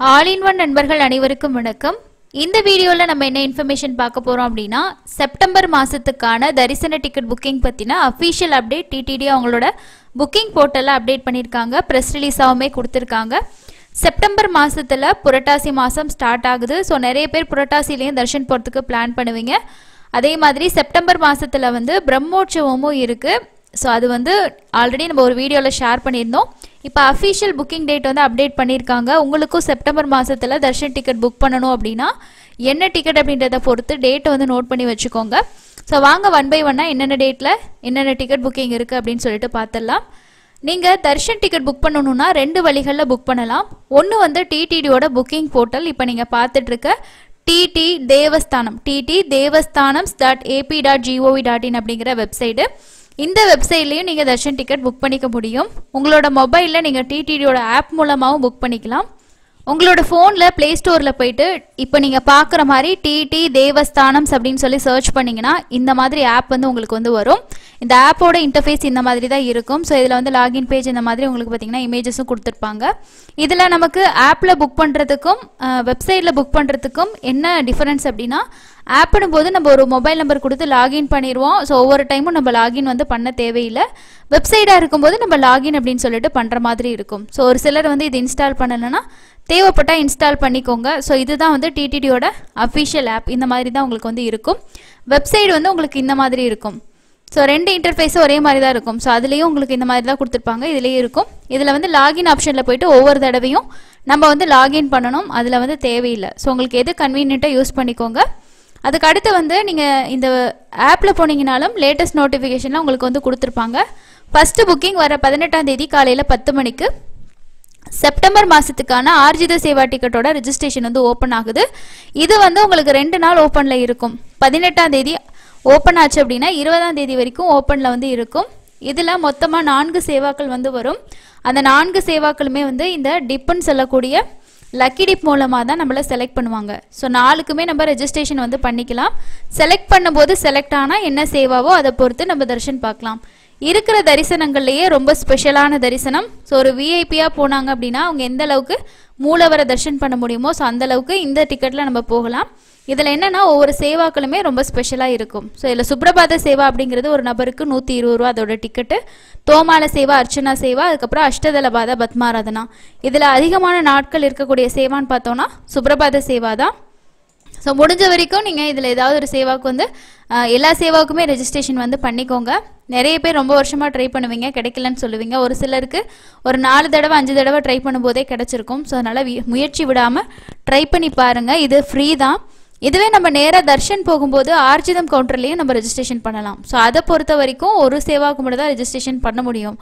All in one நண்பர்கள் அனைவருக்கும் வணக்கம். இந்த வீடியோல நம்ம என்ன இன்ஃபர்மேஷன் பார்க்க போறோம் அப்படின்னா, செப்டம்பர் மாசத்துக்கான தரிசன டிக்கெட் புக்கிங் பத்தின அஃபீஷியல் அப்டேட் டிடிடி அவங்களோட புக்கிங் போர்ட்டல்ல அப்டேட் பண்ணிருக்காங்க. பிரஸ் ரிலீஸாவுமே கொடுத்திருக்காங்க. செப்டம்பர் மாசத்துல புரட்டாசி மாசம் ஸ்டார்ட் ஆகுது. ஸோ நிறைய பேர் புரட்டாசிலையும் தர்ஷன் போறதுக்கு பிளான் பண்ணுவீங்க. அதே மாதிரி செப்டம்பர் மாசத்துல பிரம்மோற்சவமும் இருக்கு. ஸோ அது ஆல்ரெடி நம்ம ஒரு வீடியோவில் ஷேர் பண்ணியிருந்தோம். இப்போ அஃபீஷியல் புக்கிங் டேட் அப்டேட் பண்ணியிருக்காங்க. உங்களுக்கும் செப்டம்பர் மாதத்தில் தர்ஷன் டிக்கெட் புக் பண்ணணும் அப்படின்னா என்ன டிக்கெட் அப்படின்றத பொறுத்து டேட்டை நோட் பண்ணி வச்சுக்கோங்க. ஸோ வாங்க ஒன் பை ஒன்னாக என்னென்ன டேட்டில் என்னென்ன டிக்கெட் புக்கிங் இருக்குது அப்படின்னு சொல்லிட்டு பார்த்துடலாம். நீங்கள் தர்ஷன் டிக்கெட் புக் பண்ணணுன்னா ரெண்டு வழிகளில் புக் பண்ணலாம். ஒன்று டிடிடியோட புக்கிங் போர்ட்டல், இப்போ நீங்கள் பார்த்துட்ருக்க டிடி தேவஸ்தானம் ttdevasthanams.ap.gov.in அப்படிங்கிற வெப்சைட்டு. இந்த வெப்சைட்லையும் நீங்கள் தர்ஷன் டிக்கெட் புக் பண்ணிக்க முடியும். உங்களோட மொபைலில் நீங்கள் டிடிடியோட ஆப் மூலமாகவும் புக் பண்ணிக்கலாம். உங்களோட ஃபோனில் ப்ளே ஸ்டோரில் போயிட்டு இப்போ நீங்கள் பார்க்குற மாதிரி டிடி தேவஸ்தானம்ஸ் அப்படின்னு சொல்லி சர்ச் பண்ணிங்கன்னா இந்த மாதிரி ஆப் உங்களுக்கு வரும். இந்த ஆப்போட இன்டர்ஃபேஸ் இந்த மாதிரி தான் இருக்கும். ஸோ இதில் லாகின் பேஜ் இந்த மாதிரி உங்களுக்கு பார்த்தீங்கன்னா இமேஜஸும் கொடுத்துருப்பாங்க. இதில் நமக்கு ஆப்பில் புக் பண்ணுறதுக்கும் வெப்சைட்டில் புக் பண்ணுறதுக்கும் என்ன டிஃபரன்ஸ் அப்படின்னா, ஆப்னும் போது நம்ம ஒரு மொபைல் நம்பர் கொடுத்து லாகின் பண்ணிடுவோம். ஸோ ஒவ்வொரு டைமும் நம்ம லாகின் பண்ண தேவையில்லை. வெப்சைட்டாக இருக்கும்போது நம்ம லாகின் அப்படின்னு சொல்லிட்டு பண்ணுற மாதிரி இருக்கும். ஸோ ஒரு சிலர் இது இன்ஸ்டால் பண்ணலைன்னா தேவைப்பட்டால் இன்ஸ்டால் பண்ணிக்கோங்க. ஸோ இதுதான் டிடிடியோட அஃபிஷியல் ஆப். இந்த மாதிரி தான் உங்களுக்கு இருக்கும். வெப்சைட் உங்களுக்கு இந்த மாதிரி இருக்கும். ஸோ ரெண்டு இன்டர்ஃபேஸும் ஒரே மாதிரி தான் இருக்கும். ஸோ அதுலேயும் உங்களுக்கு இந்த மாதிரி தான் கொடுத்துருப்பாங்க. இதுலேயும் இருக்கும். இதில் லாகின் ஆப்ஷனில் போயிட்டு ஒவ்வொரு தடவையும் நம்ம லாகின் பண்ணணும். அதில் தேவையில்லை. ஸோ உங்களுக்கு எது கன்வீனியண்ட்டாக யூஸ் பண்ணிக்கோங்க. அதுக்கு அடுத்து நீங்கள் இந்த ஆப்பில் போனீங்கனாலும் லேட்டஸ்ட் நோட்டிஃபிகேஷன்லாம் உங்களுக்கு கொடுத்துருப்பாங்க. ஃபஸ்ட்டு புக்கிங் வர 18ஆம் தேதி காலையில் 10 மணிக்கு செப்டம்பர் மாதத்துக்கான ஆர்ஜித சேவா டிக்கெட்டோட ரெஜிஸ்ட்ரேஷன் ஓப்பன் ஆகுது. இது உங்களுக்கு 2 நாள் ஓப்பனில் இருக்கும். 18ஆம் தேதி ஓப்பன் ஆச்சு அப்படின்னா 20ஆம் தேதி வரைக்கும் ஓப்பனில் இருக்கும். இதில் மொத்தமாக 4 சேவாக்கள் வரும். அந்த 4 சேவாக்களுமே இந்த டிப்புன்னு சொல்லக்கூடிய லக்கி டிப் மூலமாக தான் நம்மளை செலக்ட் பண்ணுவாங்க. ஸோ 4க்குமே நம்ம ரெஜிஸ்ட்ரேஷன் பண்ணிக்கலாம். செலக்ட் பண்ணும்போது செலக்ட் ஆனால் என்ன சேவாவோ அதை பொறுத்து நம்ம தரிசனம் பார்க்கலாம். இருக்கிற தரிசனங்கள்லேயே ரொம்ப ஸ்பெஷலான தரிசனம். ஸோ ஒரு விஐபியாக போனாங்க அப்படின்னா அவங்க எந்த அளவுக்கு மூலவரை தரிசனம் பண்ண முடியுமோ ஸோ அந்த அளவுக்கு இந்த டிக்கெட்டில் நம்ம போகலாம். இதில் என்னென்னா ஒவ்வொரு சேவாக்களுமே ரொம்ப ஸ்பெஷலாக இருக்கும். ஸோ இதில் சுப்ரபாத சேவா அப்படிங்கிறது ஒரு நபருக்கு 120 ரூபா அதோட டிக்கெட்டு. தோமால சேவா, அர்ச்சனா சேவா, அதுக்கப்புறம் அஷ்டதளபாத பத்மாராதனா. இதில் அதிகமான நாட்கள் இருக்கக்கூடிய சேவான்னு பார்த்தோன்னா சுப்ரபாத சேவா தான். ஸோ முடிஞ்ச வரைக்கும் நீங்கள் இதில் ஏதாவது ஒரு சேவாவுக்கு எல்லா சேவாவுக்குமே ரெஜிஸ்ட்ரேஷன் பண்ணிக்கோங்க. நிறைய பேர் ரொம்ப வருஷமாக ட்ரை பண்ணுவீங்க, கிடைக்கலன்னு சொல்லுவீங்க. ஒரு சிலருக்கு ஒரு 4 தடவை 5 தடவை ட்ரை பண்ணும்போதே கிடச்சிருக்கும். ஸோ அதனால் முயற்சி விடாமல் ட்ரை பண்ணி பாருங்கள். இது ஃப்ரீ தான். இதுவே நம்ம நேராக தர்ஷன் போகும்போது ஆர்ஜிதம் கவுண்டர்லேயும் நம்ம ரெஜிஸ்ட்ரேஷன் பண்ணலாம். ஸோ அதை பொறுத்த வரைக்கும் ஒரு சேவாவுக்கு மட்டும் தான் ரெஜிஸ்ட்ரேஷன் பண்ண முடியும்.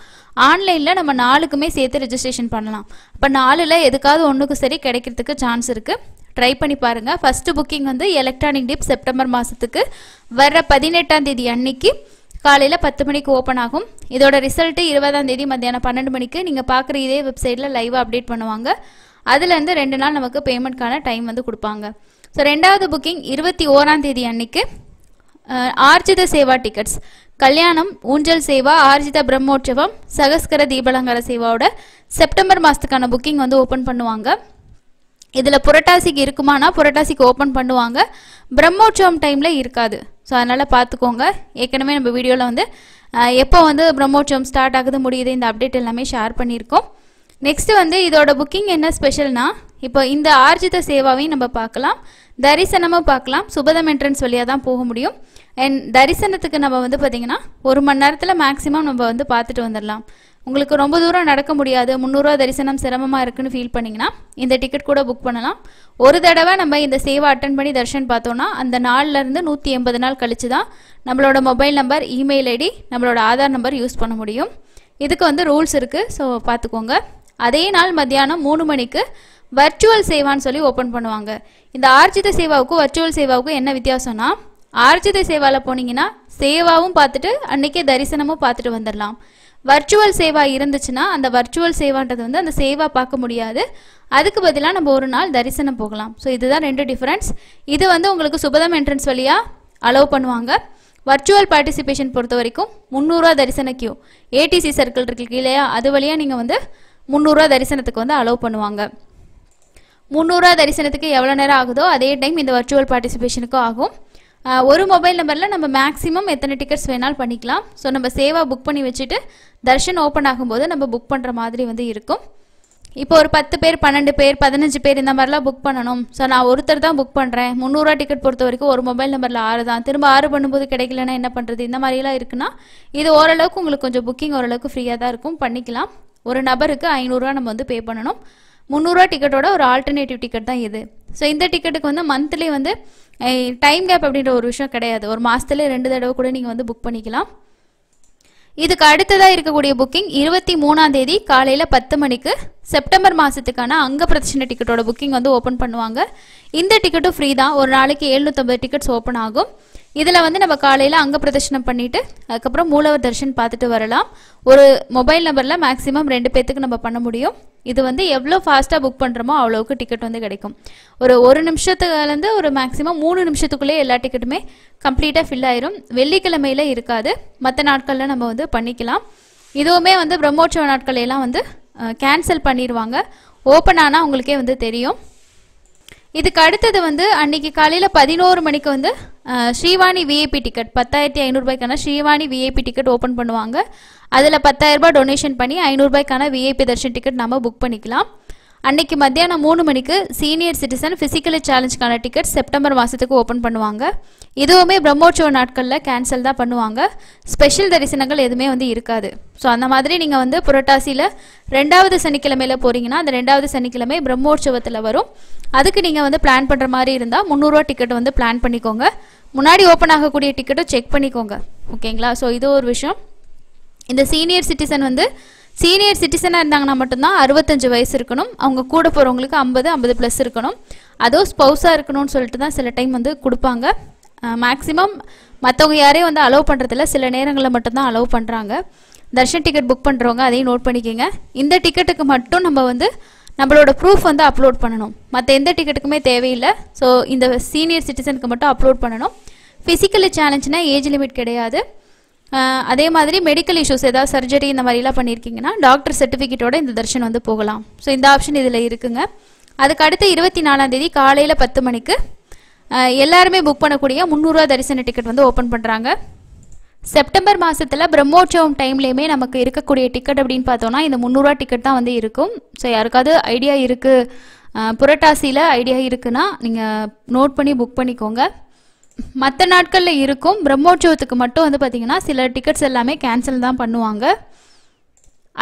ஆன்லைனில் நம்ம 4க்குமே சேர்த்து ரெஜிஸ்ட்ரேஷன் பண்ணலாம். அப்போ 4ல் எதுக்காவது ஒன்றுக்கு சரி கிடைக்கிறதுக்கு சான்ஸ் இருக்குது. ட்ரை பண்ணி பாருங்கள். First booking electronic tip September மாதத்துக்கு வர 18ஆம் தேதி அன்னைக்கு காலையில் 10 மணிக்கு ஓப்பன் ஆகும். இதோட ரிசல்ட்டு 20ஆம் தேதி மத்தியானம் 12 மணிக்கு நீங்கள் பார்க்குற இதே வெப்சைட்டில் லைவாக அப்டேட் பண்ணுவாங்க. அதுலேருந்து 2 நாள் நமக்கு பேமெண்ட்கான டைம் கொடுப்பாங்க. ஸோ 2வது புக்கிங் 21ஆம் தேதி அன்னைக்கு ஆர்ஜித சேவா டிக்கெட்ஸ், கல்யாணம், ஊஞ்சல் சேவா, ஆர்ஜித பிரம்மோற்சவம், சகஸ்கர தீபலங்கார சேவாவோட செப்டம்பர் மாதத்துக்கான புக்கிங் ஓப்பன் பண்ணுவாங்க. இதில் புரட்டாசிக்கு இருக்குமானா புரட்டாசிக்கு ஓப்பன் பண்ணுவாங்க. பிரம்மோற்சவம் டைமில் இருக்காது. ஸோ அதனால் பார்த்துக்கோங்க. ஏற்கனவே நம்ம வீடியோவில் எப்போ பிரம்மோற்சவம் ஸ்டார்ட் ஆகுது முடியுது இந்த அப்டேட் எல்லாமே ஷேர் பண்ணியிருக்கோம். நெக்ஸ்ட்டு இதோட புக்கிங் என்ன ஸ்பெஷல்னா, இப்போ இந்த ஆர்ஜித சேவாவையும் நம்ம பார்க்கலாம், தரிசனமும் பார்க்கலாம். சுபதம் என்ட்ரன்ஸ் வழியாக தான் போக முடியும். அண்ட் தரிசனத்துக்கு நம்ம பார்த்திங்கன்னா 1 மணி நேரத்தில் மேக்ஸிமம் நம்ம பார்த்துட்டு வந்துடலாம். உங்களுக்கு ரொம்ப தூரம் நடக்க முடியாது, 300 ரூபா தரிசனம் சிரமமாக இருக்குன்னு ஃபீல் பண்ணிங்கன்னா இந்த டிக்கெட் கூட புக் பண்ணலாம். ஒரு தடவை நம்ம இந்த சேவா அட்டன் பண்ணி தர்ஷன் பார்த்தோன்னா அந்த நாள்லேருந்து 180 நாள் கழிச்சு தான் நம்மளோட மொபைல் நம்பர், இமெயில் ஐடி, நம்மளோட ஆதார் நம்பர் யூஸ் பண்ண முடியும். இதுக்கு ரூல்ஸ் இருக்குது. ஸோ பார்த்துக்கோங்க. அதே நாள் மத்தியானம் 3 மணிக்கு வர்ச்சுவல் சேவான்னு சொல்லி ஓப்பன் பண்ணுவாங்க. இந்த ஆர்ஜித சேவாவுக்கும் வர்ச்சுவல் சேவாவுக்கும் என்ன வித்தியாசம்னா, ஆர்ஜித சேவாவில் போனீங்கன்னா சேவாவும் பார்த்துட்டு அன்றைக்கே தரிசனமும் பார்த்துட்டு வந்துடலாம். வர்ச்சுவல் சேவா இருந்துச்சுன்னா அந்த வர்ச்சுவல் சேவான்றது அந்த சேவா பார்க்க முடியாது. அதுக்கு பதிலாக நம்ம ஒரு நாள் தரிசனம் போகலாம். ஸோ இதுதான் 2 டிஃப்ரென்ஸ். இது உங்களுக்கு சுபதம் என்ட்ரன்ஸ் வழியாக அலோவ் பண்ணுவாங்க. வர்ச்சுவல் பார்ட்டிசிபேஷன் பொறுத்த வரைக்கும் 300 ரூபா தரிசன கியூ, ஏடிசி சர்க்கிள் இருக்கு இல்லையா, அது வழியாக நீங்கள் 300 ரூபா தரிசனத்துக்கு அலோவ் பண்ணுவாங்க. 300 தரிசனத்துக்கு எவ்வளோ நேரம் ஆகுதோ அதே டைம் இந்த வர்ச்சுவல் பார்ட்டிசிபேஷனுக்கும் ஆகும். ஒரு மொபைல் நம்பரில் நம்ம மேக்ஸிமம் எத்தனை டிக்கெட்ஸ் வேணாலும் பண்ணிக்கலாம். ஸோ நம்ம சேவாக புக் பண்ணி வச்சுட்டு தர்ஷன் ஓப்பன் ஆகும்போது நம்ம புக் பண்ணுற மாதிரி வந்து இருக்கும். இப்போ ஒரு 10 பேர் 12 பேர் 15 பேர் இந்த மாதிரிலாம் புக் பண்ணணும். ஸோ நான் ஒருத்தர் தான் புக் பண்ணுறேன், 300 டிக்கெட் பொறுத்த வரைக்கும் ஒரு மொபைல் நம்பரில் 6 தான், திரும்ப 6 பண்ணும்போது கிடைக்கலன்னா என்ன பண்ணுறது, இந்த மாதிரிலாம் இருக்குன்னா இது ஓரளவுக்கு உங்களுக்கு கொஞ்சம் புக்கிங் ஓரளவுக்கு ஃப்ரீயாக தான் இருக்கும், பண்ணிக்கலாம். ஒரு நபருக்கு 500 நம்ம வந்து பே பண்ணணும். 300 டிக்கெட்டோட ஒரு ஆல்டர்னேட்டிவ் டிக்கெட் தான் இது. ஸோ இந்த டிக்கெட்டுக்கு வந்து மந்த்லி வந்து டைம் கேப் அப்படின்ற ஒரு விஷயம் கிடையாது. ஒரு மாதத்துல 2 தடவை கூட நீங்கள் வந்து புக் பண்ணிக்கலாம். இதுக்கு அடுத்ததாக இருக்கக்கூடிய புக்கிங் 23ஆம் தேதி காலையில் 10 மணிக்கு செப்டம்பர் மாதத்துக்கான அங்க பிரதர்ஷன டிக்கெட்டோட புக்கிங் வந்து ஓப்பன் பண்ணுவாங்க. இந்த டிக்கெட்டும் ஃப்ரீ தான். ஒரு நாளைக்கு 750 டிக்கெட்ஸ் ஓப்பன் ஆகும். இதில் வந்து நம்ம காலையில் அங்க பிரதர்ஷனம் பண்ணிவிட்டு அதுக்கப்புறம் மூலவர் தர்ஷன் பார்த்துட்டு வரலாம். ஒரு மொபைல் நம்பரில் மேக்ஸிமம் 2 பேர்த்துக்கு நம்ம பண்ண முடியும். இது வந்து எவ்வளோ ஃபாஸ்ட்டாக புக் பண்ணுறோமோ அவ்வளோவுக்கு டிக்கெட் வந்து கிடைக்கும். ஒரு நிமிஷத்துலேருந்து ஒரு மேக்ஸிமம் 3 நிமிஷத்துக்குள்ளே எல்லா டிக்கெட்டுமே கம்ப்ளீட்டாக ஃபில் ஆயிரும். வெள்ளிக்கிழமையில் இருக்காது, மற்ற நாட்களில் நம்ம வந்து பண்ணிக்கலாம். இதுவுமே வந்து பிரம்மோற்சவ நாட்கள் எல்லாம் வந்து கேன்சல் பண்ணிடுவாங்க. ஓப்பன் ஆனால் உங்களுக்கே வந்து தெரியும். இதுக்கு அடுத்தது வந்து அன்னைக்கு காலையில் 11 மணிக்கு வந்து ஸ்ரீவாணி விஐபி டிக்கெட் 10,500 ரூபாய்க்கான ஸ்ரீவாணி விஐபி டிக்கெட் ஓப்பன் பண்ணுவாங்க. அதில் 10,000 ரூபாய் டொனேஷன் பண்ணி 500 ரூபாய்க்கான விஐபி தர்ஷன் டிக்கெட் நம்ம புக் பண்ணிக்கலாம். அன்னைக்கு மத்தியானம் 3 மணிக்கு சீனியர் சிட்டிசன் ஃபிசிக்கலி சேலஞ்சுக்கான டிக்கெட் செப்டம்பர் மாதத்துக்கு ஓப்பன் பண்ணுவாங்க. இதுவுமே பிரம்மோற்சவ நாட்களில் கேன்சல் தான் பண்ணுவாங்க. ஸ்பெஷல் தரிசனங்கள் எதுவுமே வந்து இருக்காது. ஸோ அந்த மாதிரி நீங்கள் வந்து புரட்டாசியில் 2வது சனிக்கிழமையில் போகிறீங்கன்னா அந்த 2வது சனிக்கிழமை பிரம்மோற்சவத்தில் வரும். அதுக்கு நீங்கள் வந்து பிளான் பண்ணுற மாதிரி இருந்தால் 300 டிக்கெட் வந்து பிளான் பண்ணிக்கோங்க. முன்னாடி ஓப்பன் ஆகக்கூடிய டிக்கெட்டும் செக் பண்ணிக்கோங்க, ஓகேங்களா? ஸோ இது ஒரு விஷயம். இந்த சீனியர் சிட்டிசனாக இருந்தாங்கன்னா மட்டும்தான் 65 வயசு இருக்கணும். அவங்க கூட போகிறவங்களுக்கு 50 ப்ளஸ் இருக்கணும். அதுவும் ஸ்பௌஸாக இருக்கணும்னு சொல்லிட்டு தான் சில டைம் வந்து கொடுப்பாங்க. மேக்ஸிமம் மற்றவங்க யாரையும் வந்து அலோவ் பண்ணுறதில்ல, சில நேரங்களில் மட்டும்தான் அலோவ் பண்ணுறாங்க. தர்ஷன் டிக்கெட் புக் பண்ணுறவங்க அதையும் நோட் பண்ணிக்கோங்க. இந்த டிக்கெட்டுக்கு மட்டும் நம்ம வந்து நம்மளோட ப்ரூஃப் வந்து அப்லோட் பண்ணணும். மற்ற எந்த டிக்கெட்டுக்குமே தேவையில்லை. ஸோ இந்த சீனியர் சிட்டிசனுக்கு மட்டும் அப்லோட் பண்ணணும். ஃபிசிக்கலி சேலஞ்சுனா ஏஜ் லிமிட் கிடையாது. அதே மாதிரி மெடிக்கல் இஷ்யூஸ் ஏதாவது சர்ஜரி இந்த மாதிரிலாம் பண்ணியிருக்கீங்கன்னா டாக்டர் சர்டிஃபிகேட்டோட இந்த தர்ஷன் வந்து போகலாம். ஸோ இந்த ஆப்ஷன் இதில் இருக்குங்க. அதுக்கு அடுத்து 24ஆம் தேதி காலையில் 10 மணிக்கு எல்லாருமே புக் பண்ணக்கூடிய 300 தரிசன டிக்கெட் வந்து ஓப்பன் பண்ணுறாங்க. செப்டம்பர் மாதத்தில் பிரம்மோற்சவம் டைம்லேயுமே நமக்கு இருக்கக்கூடிய டிக்கெட் அப்படின்னு பார்த்தோன்னா இந்த 300 டிக்கெட் தான் வந்து இருக்கும். ஸோ யாருக்காவது ஐடியா இருக்குது, புரட்டாசியில் ஐடியா இருக்குன்னா நீங்கள் நோட் பண்ணி புக் பண்ணிக்கோங்க. மற்ற நாட்களில் இருக்கும். பிரம்மோற்சவத்துக்கு மட்டும் வந்து பார்த்திங்கன்னா சில டிக்கெட்ஸ் எல்லாமே கேன்சல் தான் பண்ணுவாங்க.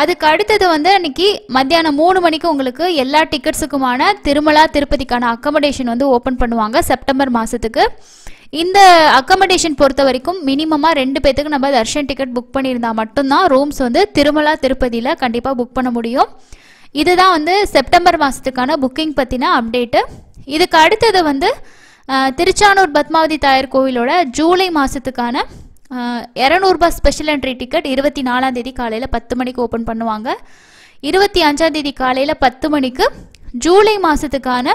அதுக்கு அடுத்தது வந்து அன்றைக்கி மத்தியானம் 3 மணிக்கு உங்களுக்கு எல்லா டிக்கெட்ஸுக்குமான திருமலா திருப்பதிக்கான அக்கமடேஷன் வந்து ஓப்பன் பண்ணுவாங்க செப்டம்பர் மாதத்துக்கு. இந்த அக்கமடேஷன் பொறுத்த வரைக்கும் மினிமமாக 2 பேர்த்துக்கு நம்ம தர்ஷன் டிக்கெட் புக் பண்ணியிருந்தால் மட்டும்தான் ரூம்ஸ் வந்து திருமலா திருப்பதியில் கண்டிப்பாக புக் பண்ண முடியும். இதுதான் வந்து செப்டம்பர் மாதத்துக்கான புக்கிங் பற்றின அப்டேட்டு. இதுக்கு அடுத்தது வந்து திருச்சானூர் பத்மாவதி தாயார் கோவிலோட ஜூலை மாதத்துக்கான 200 ரூபாய் ஸ்பெஷல் என்ட்ரி டிக்கெட் 24ஆம் தேதி காலையில் 10 மணிக்கு ஓப்பன் பண்ணுவாங்க. 25ஆம் தேதி காலையில் 10 மணிக்கு ஜூலை மாதத்துக்கான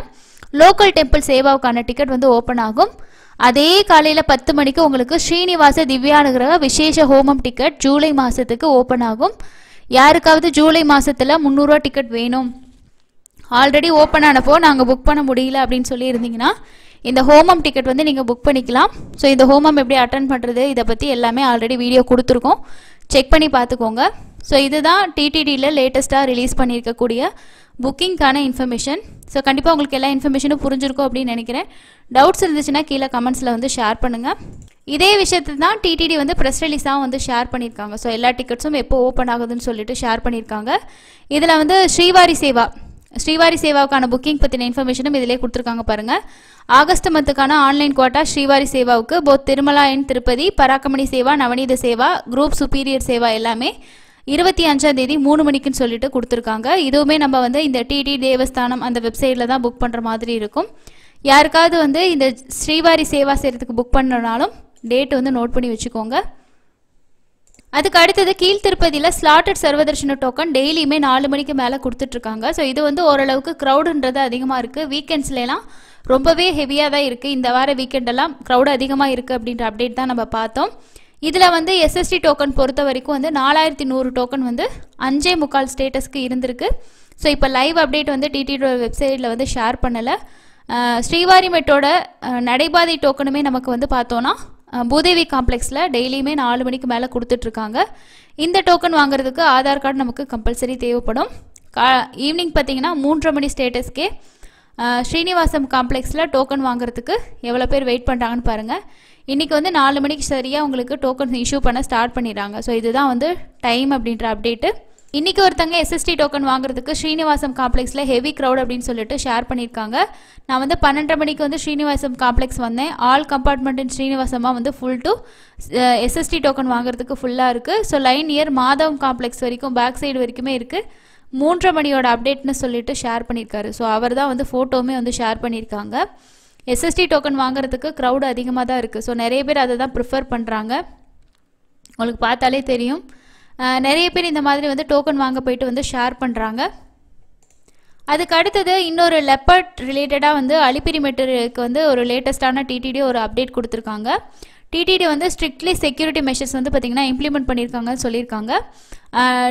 லோக்கல் டெம்பிள் சேவாவுக்கான டிக்கெட் வந்து ஓப்பன் ஆகும். அதே காலையில் 10 மணிக்கு உங்களுக்கு ஸ்ரீனிவாச திவ்யானுகிரக விசேஷ ஹோமம் டிக்கெட் ஜூலை மாதத்துக்கு ஓப்பன் ஆகும். யாருக்காவது ஜூலை மாதத்தில் 300 ரூபா டிக்கெட் வேணும், ஆல்ரெடி ஓப்பன் ஆனப்போ நாங்கள் புக் பண்ண முடியல அப்படின்னு சொல்லி இருந்தீங்கன்னா இந்த ஹோமம் டிக்கெட் வந்து நீங்கள் புக் பண்ணிக்கலாம். ஸோ இந்த ஹோமம் எப்படி அட்டன் பண்ணுறது இதை பற்றி எல்லாமே ஆல்ரெடி வீடியோ கொடுத்துருக்கோம், செக் பண்ணி பார்த்துக்கோங்க. ஸோ இதுதான் டிடிடியில் லேட்டஸ்ட்டாக ரிலீஸ் பண்ணியிருக்கக்கூடிய புக்கிங்கான இன்ஃபர்மேஷன். ஸோ கண்டிப்பாக உங்களுக்கு எல்லா இன்ஃபர்மேஷனும் புரிஞ்சிருக்கும் அப்படின்னு நினைக்கிறேன். டவுட்ஸ் இருந்துச்சுன்னா கீழே கமெண்ட்ஸில் வந்து ஷேர் பண்ணுங்கள். இதே விஷயத்தை தான் டிடிடி வந்து ப்ரெஸ் ரிலீஸாக வந்து ஷேர் பண்ணியிருக்காங்க. ஸோ எல்லா டிக்கெட்ஸும் எப்போ ஓப்பன் ஆகுதுன்னு சொல்லிட்டு ஷேர் பண்ணியிருக்காங்க. இதில் வந்து ஸ்ரீவாரி சேவாவுக்கான புக்கிங் பற்றின இன்ஃபர்மேஷனும் இதிலே கொடுத்துருக்காங்க பாருங்கள். ஆகஸ்ட் மந்த்துக்கான ஆன்லைன் குவாட்டா ஸ்ரீவாரி சேவாவுக்கு போத் திருமலா என் திருப்பதி, பராக்கமணி சேவா, நவநீத சேவா, குரூப் சுப்பீரியர் சேவா எல்லாமே 25ஆம் தேதி 3 மணிக்குன்னு சொல்லிட்டு கொடுத்துருக்காங்க. இதுவுமே நம்ம வந்து இந்த டிடி தேவஸ்தானம் அந்த வெப்சைட்டில் தான் புக் பண்ணுற மாதிரி இருக்கும். யாருக்காவது வந்து இந்த ஸ்ரீவாரி சேவா செய்கிறதுக்கு புக் பண்ணனாலும் டேட் வந்து நோட் பண்ணி வச்சுக்கோங்க. அதுக்கு அடுத்தது கீழ் திருப்பதியில் ஸ்லாட்டட் சர்வதர்ஷன டோக்கன் டெய்லியுமே 4 மணிக்கு மேலே கொடுத்துட்ருக்காங்க. ஸோ இது வந்து ஓரளவுக்கு க்ரௌடுன்றது அதிகமாக இருக்குது. வீக்கெண்ட்ஸ்லாம் ரொம்பவே ஹெவியாக தான் இருக்குது. இந்த வார வீக்கெண்டெல்லாம் க்ரௌடு அதிகமாக இருக்குது அப்படின்ற அப்டேட் தான் நம்ம பார்த்தோம். இதில் வந்து எஸ்எஸ்டி டோக்கன் பொறுத்த வரைக்கும் வந்து 4100 டோக்கன் வந்து 5.25 ஸ்டேட்டஸ்க்கு இருந்திருக்கு. ஸோ இப்போ லைவ் அப்டேட் வந்து டிடிடியோட வெப்சைட்டில் வந்து ஷேர் பண்ணலை. ஸ்ரீவாரிமெட்டோட நடைபாதை டோக்கனுமே நமக்கு வந்து பார்த்தோன்னா பூதேவி காம்ப்ளெக்ஸில் டெய்லியுமே 4 மணிக்கு மேலே கொடுத்துட்ருக்காங்க. இந்த டோக்கன் வாங்குறதுக்கு ஆதார் கார்டு நமக்கு கம்பல்சரி தேவைப்படும். ஈவினிங் பார்த்தீங்கன்னா 3:30 மணி ஸ்டேட்டஸ்க்கே ஸ்ரீனிவாசம் காம்ப்ளெக்ஸில் டோக்கன் வாங்குறதுக்கு எவ்வளோ பேர் வெயிட் பண்ணுறாங்கன்னு பாருங்கள். இன்றைக்கி வந்து 4 மணிக்கு சரியாக உங்களுக்கு டோக்கன் இஷ்யூ பண்ண ஸ்டார்ட் பண்ணிடுறாங்க. ஸோ இதுதான் வந்து டைம் அப்படின்ற அப்டேட்டு. இன்றைக்கி ஒருத்தங்க எஸ்எஸ்டி டோக்கன் வாங்குறதுக்கு ஸ்ரீனிவாசம் காம்ப்ளெக்ஸில் ஹெவி க்ரௌட் அப்படின்னு சொல்லிட்டு ஷேர் பண்ணியிருக்காங்க. நான் வந்து 12:30 மணிக்கு வந்து ஸ்ரீனிவாசம் காம்ப்ளெக்ஸ் வந்தேன். ஆல் கம்பார்ட்மெண்ட் இன் ஸ்ரீனிவாசமாக வந்து ஃபுல் டு எஸ்எஸ்டி டோக்கன் வாங்குறதுக்கு ஃபுல்லாக இருக்குது. ஸோ லைன் இயர் மாதவம் காம்ப்ளெக்ஸ் வரைக்கும் பேக் சைடு வரைக்குமே இருக்குது. 3:30 மணியோட அப்டேட்னு சொல்லிட்டு ஷேர் பண்ணியிருக்காரு. ஸோ அவர் தான் வந்து ஃபோட்டோவுமே வந்து ஷேர் பண்ணியிருக்காங்க. எஸ்எஸ்டி டோக்கன் வாங்குறதுக்கு க்ரௌடு அதிகமாக தான் இருக்குது. ஸோ நிறைய பேர் அதை தான் ப்ரிஃபர் பண்ணுறாங்க. உங்களுக்கு பார்த்தாலே தெரியும், நிறைய பேர் இந்த மாதிரி வந்து டோக்கன் வாங்க போயிட்டு வந்து ஷேர் பண்ணுறாங்க. அதுக்கு அடுத்தது இன்னொரு லெப்பர்ட் ரிலேட்டடாக வந்து அலிப்பிரி மெட்டருக்கு வந்து ஒரு லேட்டஸ்டான டிடிடி ஒரு அப்டேட் கொடுத்துருக்காங்க. டிடிடி வந்து ஸ்ட்ரிக்ட்லி செக்யூரிட்டி மெஷர்ஸ் வந்து பார்த்திங்கன்னா இம்ப்ளிமெண்ட் பண்ணியிருக்காங்கன்னு சொல்லியிருக்காங்க.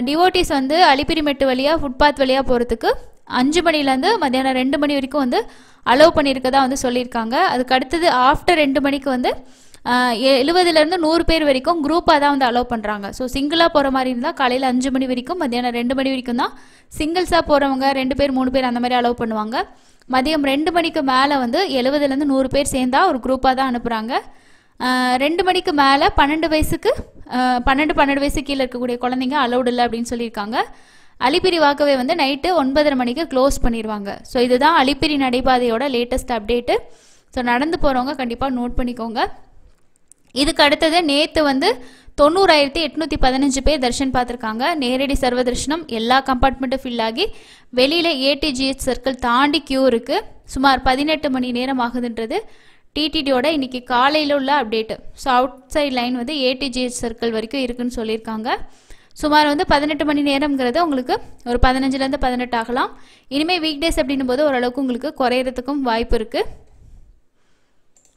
டிவோட்டிஸ் வந்து அலிப்பிரி மெட்டு வழியாக ஃபுட்பாத் வழியாக போகிறதுக்கு 5 மணிலேருந்து மத்தியானம் 2 மணி வரைக்கும் வந்து அலோவ் பண்ணியிருக்கதா வந்து சொல்லியிருக்காங்க. அதுக்கு அடுத்தது ஆஃப்டர் 2 மணிக்கு வந்து 70லேருந்து 100 பேர் வரைக்கும் குரூப்பாக தான் வந்து அலோவ் பண்ணுறாங்க. ஸோ சிங்கிளாக போகிற மாதிரி இருந்தால் காலையில் 5 மணி வரைக்கும் மத்தியானம் 2 மணி வரைக்கும் தான் சிங்கிள்ஸாக போகிறவங்க 2 பேர் 3 பேர் அந்த மாதிரி அலோவ் பண்ணுவாங்க. மதியம் 2 மணிக்கு மேலே வந்து 70லேருந்து 100 பேர் சேர்ந்தா ஒரு குரூப்பாக தான் அனுப்புகிறாங்க. 2 மணிக்கு மேலே 12 வயசுக்கு 12 வயசு கீழே இருக்கக்கூடிய குழந்தைங்க அலௌட் இல்லை அப்படின்னு சொல்லியிருக்காங்க. அலிப்பிரி வாக்கவே வந்து நைட்டு 9:30 மணிக்கு க்ளோஸ் பண்ணிடுவாங்க. ஸோ இதுதான் அலிப்பிரி நடைபாதையோட லேட்டஸ்ட் அப்டேட்டு. ஸோ நடந்து போகிறவங்க கண்டிப்பாக நோட் பண்ணிக்கோங்க. இதுக்கு அடுத்தது நேற்று வந்து 90,815 பேர் தர்ஷன் பார்த்துருக்காங்க. நேரடி சர்வ தர்ஷனம் எல்லா கம்பார்ட்மெண்ட்டும் ஃபில் ஆகி வெளியில் ஏடிஜிஹெச் சர்க்கிள் தாண்டி கியூ இருக்குது. சுமார் 18 மணி நேரம் ஆகுதுன்றது டிடிடியோட இன்றைக்கி காலையில் உள்ள update. So outside line வந்து ஏடிஜிஹெச் சர்க்கிள் வரைக்கும் இருக்குதுன்னு சொல்லியிருக்காங்க. சுமார் வந்து 18 மணி நேரம்ங்கிறது உங்களுக்கு ஒரு 15லேருந்து 18 ஆகலாம். இனிமேல் வீக் டேஸ் அப்படின்னும் போது ஓரளவுக்கு உங்களுக்கு குறையிறதுக்கும் வாய்ப்பு இருக்குது.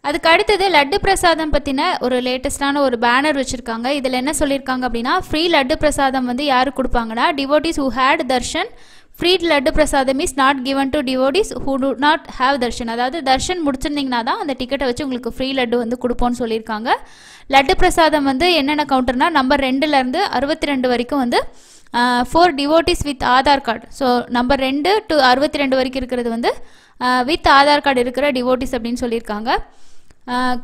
அதுக்கு அடுத்தது லட்டு பிரசாதம் பற்றின ஒரு லேட்டஸ்டான ஒரு பேனர் வச்சுருக்காங்க. இதில் என்ன சொல்லியிருக்காங்க அப்படின்னா, ஃப்ரீ லட்டு பிரசாதம் வந்து யாருக்கு கொடுப்பாங்கன்னா, devotees who had darshan free laddu prasadam is not given to devotees who do not have darshan. அதாவது தர்ஷன் முடிச்சிருந்தீங்கன்னா தான் அந்த டிக்கெட்டை வச்சு உங்களுக்கு ஃப்ரீ லட்டு வந்து கொடுப்போம்னு சொல்லியிருக்காங்க. லட்டு பிரசாதம் வந்து என்னென்ன கவுண்டர்னா, நம்பர் 2லேருந்து 62 வரைக்கும் வந்து for devotees with Aadhaar card. So number 2 to 62 வரைக்கும் இருக்கிறது வந்து வித் ஆதார் கார்டு இருக்கிற டிவோட்டிஸ் அப்படின்னு சொல்லியிருக்காங்க.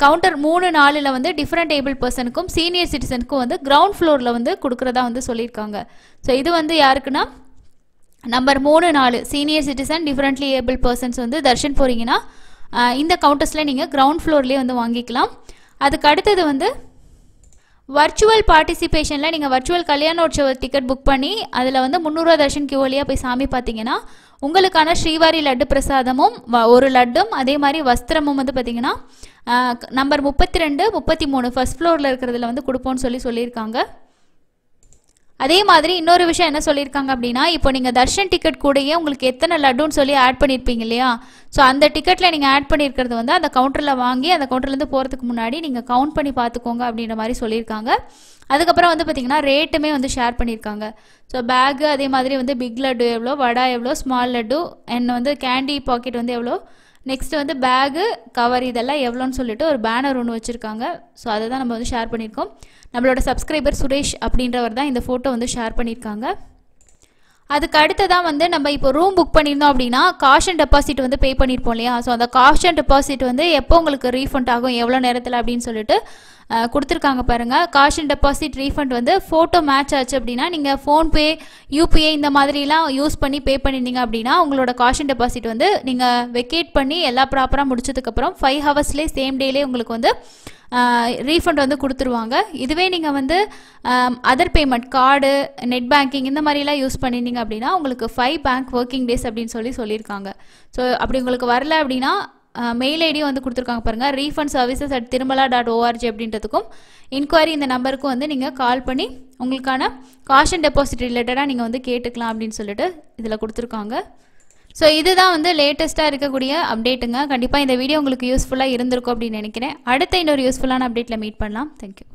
கவுண்டர் 3, 4 வந்து டிஃப்ரெண்ட் ஏபிள் பர்சனுக்கும் சீனியர் சிட்டிசனுக்கும் வந்து கிரவுண்ட் ஃப்ளோரில் வந்து கொடுக்குறதா வந்து சொல்லியிருக்காங்க. ஸோ இது வந்து யாருக்குன்னா, number 3, 4 senior citizen differently able persons வந்து தர்ஷன் போகிறீங்கன்னா இந்த கவுண்டர்ஸில் நீங்கள் கிரவுண்ட் ஃப்ளோர்லேயே வந்து வாங்கிக்கலாம். அதுக்கு அடுத்தது வந்து வர்ச்சுவல் பார்ட்டிசிபேஷனில் நீங்கள் வர்ச்சுவல் கல்யாணோற்சவ டிக்கெட் புக் பண்ணி அதில் வந்து 300 தர்ஷன் கியூ வழியாக போய் சாமி பார்த்தீங்கன்னா உங்களுக்கான ஸ்ரீவாரி லட்டு பிரசாதமும் ஒரு லட்டும் அதே மாதிரி வஸ்திரமும் வந்து பார்த்தீங்கன்னா நம்பர் 32, 33 ஃபர்ஸ்ட் ஃப்ளோரில் இருக்கிறதுல வந்து கொடுப்போம்னு சொல்லியிருக்காங்க. அதே மாதிரி இன்னொரு விஷயம் என்ன சொல்லியிருக்காங்க அப்படின்னா, இப்போ நீங்கள் தர்ஷன் டிக்கெட் கூடயே உங்களுக்கு எத்தனை லட்டுன்னு சொல்லி ஆட் பண்ணியிருப்பீங்க இல்லையா, ஸோ அந்த டிக்கெட்டில் நீங்கள் ஆட் பண்ணியிருக்கிறது வந்து அந்த கவுண்டரில் வாங்கி அந்த கவுண்டர்லேருந்து போகிறதுக்கு முன்னாடி நீங்கள் கவுண்ட் பண்ணி பார்த்துக்கோங்க அப்படின்ற மாதிரி சொல்லியிருக்காங்க. அதுக்கப்புறம் வந்து பார்த்திங்கன்னா ரேட்டுமே வந்து ஷேர் பண்ணியிருக்காங்க. ஸோ பேக்கு அதே மாதிரி வந்து பிக் லட்டு எவ்வளோ, வடா எவ்வளோ, ஸ்மால் லட்டு அண்ட் வந்து கேண்டி பாக்கெட் வந்து எவ்வளோ, நெக்ஸ்ட் வந்து பேகு கவர் இதெல்லாம் எவ்வளோன்னு சொல்லிட்டு ஒரு பேனர் ஒன்று வச்சுருக்காங்க. ஸோ அதை தான் நம்ம வந்து ஷேர் பண்ணியிருக்கோம். நம்மளோட சப்ஸ்கிரைபர் சுரேஷ் அப்படின்றவர் தான் இந்த ஃபோட்டோ வந்து ஷேர் பண்ணியிருக்காங்க. அதுக்கு அடுத்ததான் வந்து நம்ம இப்போ ரூம் புக் பண்ணியிருந்தோம் அப்படின்னா காஷன் டெபாசிட் வந்து பே பண்ணியிருப்போம் இல்லையா, ஸோ அந்த காஷன் டெபாசிட் வந்து எப்போ உங்களுக்கு ரீஃபண்ட் ஆகும் எவ்வளோ நேரத்தில் அப்படின்னு சொல்லிட்டு கொடுத்துருக்காங்க பாருங்கள். காஷன் டெபாசிட் ரீஃபண்ட் வந்து ஃபோட்டோ மேட்ச் ஆச்சு அப்படின்னா நீங்கள் ஃபோன்பே, யூபிஐ இந்த மாதிரிலாம் யூஸ் பண்ணி பே பண்ணியிருந்தீங்க அப்படின்னா உங்களோட காஷன் டெபாசிட் வந்து நீங்கள் வெக்கேட் பண்ணி எல்லாம் ப்ராப்பராக முடிச்சதுக்கப்புறம் 5 ஹவர்ஸ்லேயே சேம் டேலேயே உங்களுக்கு வந்து ரீஃபண்ட் வந்து கொடுத்துருவாங்க. இதுவே நீங்கள் வந்து other payment card, net banking இந்த மாதிரிலாம் யூஸ் பண்ணியிருந்தீங்க அப்படின்னா உங்களுக்கு 5 பேங்க் ஒர்க்கிங் டேஸ் அப்படின்னு சொல்லியிருக்காங்க. ஸோ அப்படி உங்களுக்கு வரல அப்படின்னா மெயில் ஐடியும் வந்து கொடுத்துருக்காங்க பாருங்கள், refundservices@tirumala.org அப்படின்றதுக்கும் இன்கொயரி இந்த நம்பருக்கும் வந்து நீங்கள் கால் பண்ணி உங்களுக்கான காஷன் டெபாசிட் ரிலேட்டடாக நீங்கள் வந்து கேட்டுக்கலாம் அப்படின்னு சொல்லிட்டு இதில் கொடுத்துருக்காங்க. ஸோ இதுதான் வந்து லேட்டஸ்ட்டாக இருக்கக்கூடிய அப்டேட்டுங்க. கண்டிப்பாக இந்த வீடியோ உங்களுக்கு யூஸ்ஃபுல்லாக இருந்திருக்கும் அப்படின்னு நினைக்கிறேன். அடுத்த இன்னொரு யூஸ்ஃபுல்லான அப்டேட்டில் மீட் பண்ணலாம். தேங்க்யூ.